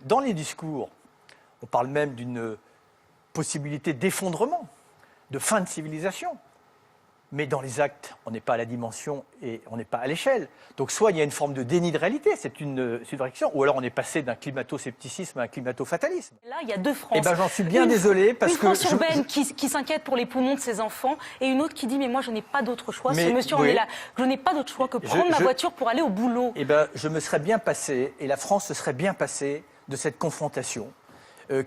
dans les discours, on parle même d'une possibilité d'effondrement, de fin de civilisation. Mais dans les actes, on n'est pas à la dimension et on n'est pas à l'échelle. Donc soit il y a une forme de déni de réalité, c'est une réaction, ou alors on est passé d'un climato-scepticisme à un climato-fatalisme. Là, il y a deux Frances. Eh ben, j'en suis bien désolé parce que... Une France urbaine qui s'inquiète pour les poumons de ses enfants et une autre qui dit « mais moi, je n'ai pas d'autre choix, ce monsieur en est là. Je n'ai pas d'autre choix que prendre ma voiture pour aller au boulot. » Eh ben, je me serais bien passé, et la France se serait bien passée de cette confrontation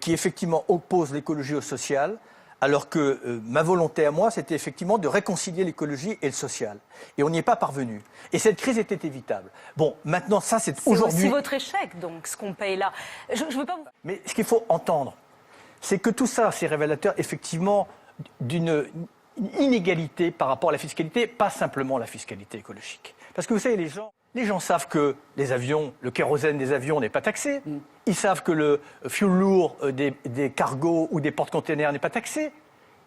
qui effectivement oppose l'écologie au social, alors que ma volonté à moi, c'était effectivement de réconcilier l'écologie et le social. Et on n'y est pas parvenu. Et cette crise était évitable. Bon, maintenant, ça, c'est aujourd'hui... C'est aussi votre échec, donc, ce qu'on paye là. Je veux pas vous... Mais ce qu'il faut entendre, c'est que tout ça, c'est révélateur, effectivement, d'une inégalité par rapport à la fiscalité, pas simplement la fiscalité écologique. Parce que vous savez, les gens savent que les avions, le kérosène des avions n'est pas taxé. Ils savent que le fuel lourd des cargos ou des porte-containers n'est pas taxé.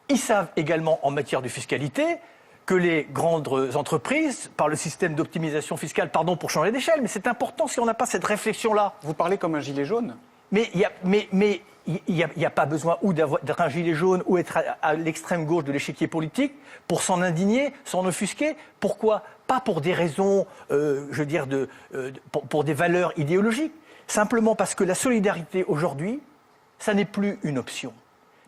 Ils savent également, en matière de fiscalité, que les grandes entreprises, par le système d'optimisation fiscale, pardon pour changer d'échelle, mais c'est important si on n'a pas cette réflexion-là. Vous parlez comme un gilet jaune. Mais il n'y a pas besoin ou d'être un gilet jaune ou être à l'extrême gauche de l'échiquier politique pour s'en indigner, s'en offusquer. Pourquoi ? Pas pour des raisons, je veux dire, pour des valeurs idéologiques. Simplement parce que la solidarité aujourd'hui, ça n'est plus une option.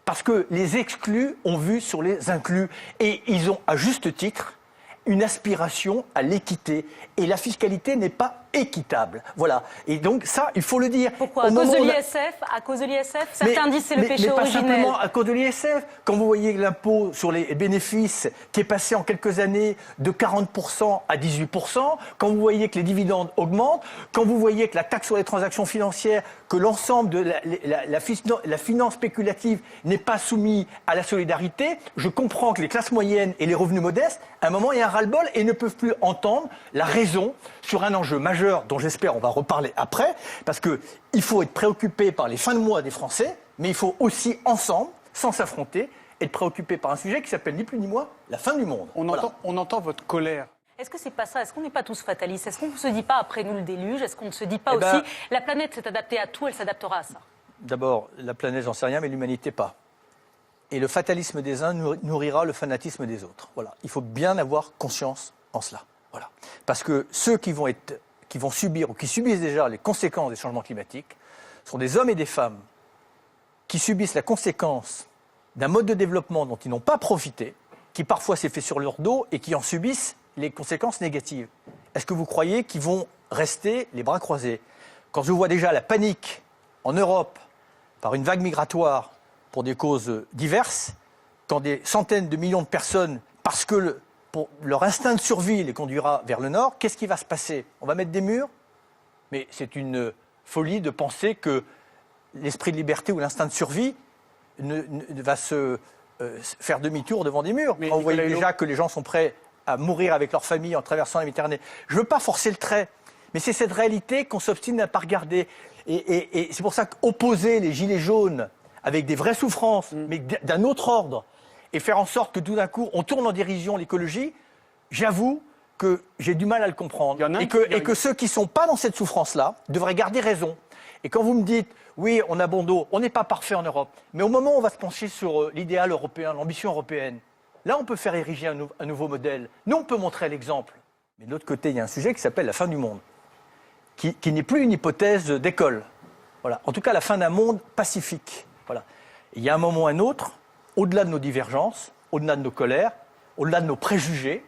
Parce que les exclus ont vu sur les inclus et ils ont, à juste titre, une aspiration à l'équité. Et la fiscalité n'est pas équitable. Voilà. Et donc ça, il faut le dire. Pourquoi ? À cause de l'ISF ? À cause de l'ISF ? Certains disent c'est le péché originel. Mais pas simplement à cause de l'ISF. Quand vous voyez l'impôt sur les bénéfices qui est passé en quelques années de 40% à 18%, quand vous voyez que les dividendes augmentent, quand vous voyez que la taxe sur les transactions financières, que l'ensemble de la finance spéculative n'est pas soumis à la solidarité, je comprends que les classes moyennes et les revenus modestes, à un moment, il y a un ras-le-bol et ne peuvent plus entendre la raison sur un enjeu majeur dont j'espère on va reparler après, parce qu'il faut être préoccupé par les fins de mois des Français, mais il faut aussi ensemble, sans s'affronter, être préoccupé par un sujet qui s'appelle ni plus ni moins la fin du monde. On entend votre colère. Est-ce que c'est pas ça ? Est-ce qu'on n'est pas tous fatalistes ? Est-ce qu'on ne se dit pas après nous le déluge ? Est-ce qu'on ne se dit pas aussi la planète s'est adaptée à tout, elle s'adaptera à ça ? D'abord, la planète, j'en sais rien, mais l'humanité pas. Et le fatalisme des uns nourrira le fanatisme des autres. Voilà. Il faut bien avoir conscience en cela. Voilà. Parce que ceux qui vont subir ou qui subissent déjà les conséquences des changements climatiques sont des hommes et des femmes qui subissent la conséquence d'un mode de développement dont ils n'ont pas profité, qui parfois s'est fait sur leur dos et qui en subissent les conséquences négatives. Est-ce que vous croyez qu'ils vont rester les bras croisés ? Quand je vois déjà la panique en Europe par une vague migratoire pour des causes diverses, quand des centaines de millions de personnes, parce que leur instinct de survie les conduira vers le nord, qu'est-ce qui va se passer ? On va mettre des murs ? Mais c'est une folie de penser que l'esprit de liberté ou l'instinct de survie va se faire demi-tour devant des murs. Quand vous voyez déjà que les gens sont prêts à mourir avec leur famille en traversant la Méditerranée. Je ne veux pas forcer le trait, mais c'est cette réalité qu'on s'obstine à ne pas regarder. Et c'est pour ça qu'opposer les gilets jaunes avec des vraies souffrances, mais d'un autre ordre, et faire en sorte que tout d'un coup, on tourne en dérision l'écologie, j'avoue que j'ai du mal à le comprendre. Et que ceux qui ne sont pas dans cette souffrance-là devraient garder raison. Et quand vous me dites, oui, on a bon dos, on n'est pas parfait en Europe, mais au moment où on va se pencher sur l'idéal européen, l'ambition européenne, là, on peut faire ériger un nouveau modèle. Nous, on peut montrer l'exemple. Mais de l'autre côté, il y a un sujet qui s'appelle la fin du monde, qui n'est plus une hypothèse d'école. Voilà. En tout cas, la fin d'un monde pacifique. Voilà. Et il y a un moment ou un autre, au-delà de nos divergences, au-delà de nos colères, au-delà de nos préjugés,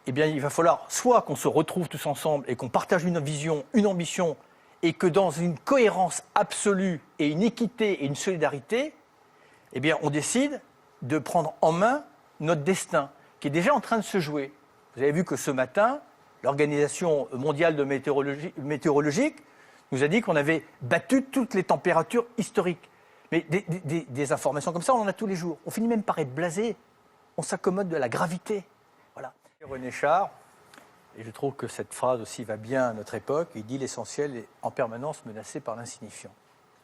eh bien, il va falloir soit qu'on se retrouve tous ensemble et qu'on partage une vision, une ambition, et que dans une cohérence absolue et une équité et une solidarité, eh bien, on décide de prendre en main notre destin, qui est déjà en train de se jouer. Vous avez vu que ce matin, l'Organisation mondiale de météorologique nous a dit qu'on avait battu toutes les températures historiques. Mais des informations comme ça, on en a tous les jours. On finit même par être blasé. On s'accommode de la gravité. Voilà. René Char, et je trouve que cette phrase aussi va bien à notre époque, il dit « l'essentiel est en permanence menacé par l'insignifiant ».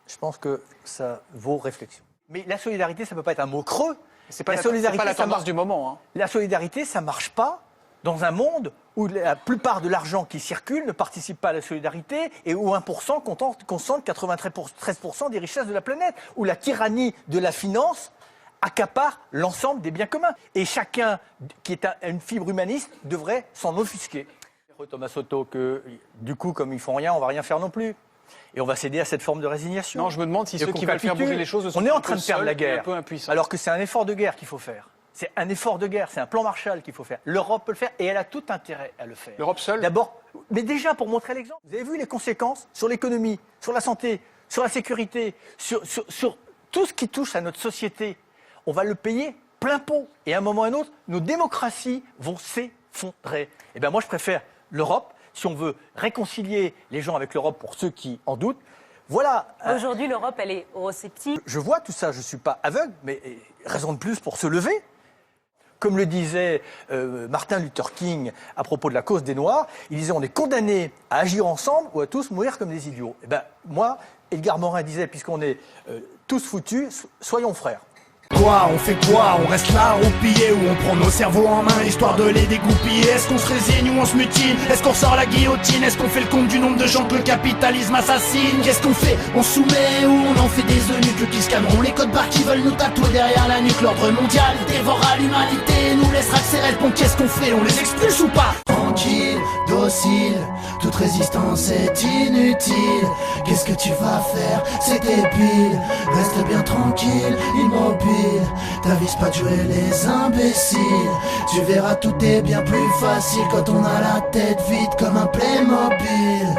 Je pense que ça vaut réflexion. Mais la solidarité, ça ne peut pas être un mot creux. C'est pas la tendance du moment. Hein. La solidarité, ça ne marche pas dans un monde où la plupart de l'argent qui circule ne participe pas à la solidarité et où 1% concentre 93% des richesses de la planète, où la tyrannie de la finance accapare l'ensemble des biens communs. Et chacun qui est une fibre humaniste devrait s'en offusquer. Thomas Soto, que du coup, comme ils font rien, on va rien faire non plus. Et on va céder à cette forme de résignation. Non, je me demande si ceux qui veulent faire bouger les choses sont on est en train de perdre la guerre, un peu impuissants. alors que c'est un effort de guerre qu'il faut faire. C'est un effort de guerre, c'est un plan Marshall qu'il faut faire. L'Europe peut le faire et elle a tout intérêt à le faire. L'Europe seule ? D'abord, mais déjà pour montrer l'exemple. Vous avez vu les conséquences sur l'économie, sur la santé, sur la sécurité, sur tout ce qui touche à notre société. On va le payer plein pot. Et à un moment ou à un autre, nos démocraties vont s'effondrer. Eh bien moi, je préfère l'Europe, si on veut réconcilier les gens avec l'Europe pour ceux qui en doutent. Voilà. Aujourd'hui, l'Europe, elle est eurosceptique. Je vois tout ça, je ne suis pas aveugle, mais raison de plus pour se lever. Comme le disait Martin Luther King à propos de la cause des Noirs, il disait on est condamnés à agir ensemble ou à tous mourir comme des idiots. Eh ben moi, Edgar Morin disait, puisqu'on est tous foutus, soyons frères. Quoi, on fait quoi? On reste là, roupillé, ou on prend nos cerveaux en main histoire de les dégoupiller? Est-ce qu'on se résigne ou on se mutine? Est-ce qu'on sort la guillotine? Est-ce qu'on fait le compte du nombre de gens que le capitalisme assassine? Qu'est-ce qu'on fait? On soumet ou on en fait des eunuques qui scanneront les codes barres qui veulent nous tatouer derrière la nuque? L'ordre mondial dévorera l'humanité, nous laissera accélérer le pont. Qu'est-ce qu'on fait? On les expulse ou pas? Tranquille, docile, toute résistance est inutile. Qu'est-ce que tu vas faire? C'est débile. Reste bien tranquille, immobile. T'avises pas de jouer les imbéciles. Tu verras, tout est bien plus facile quand on a la tête vide comme un Playmobil.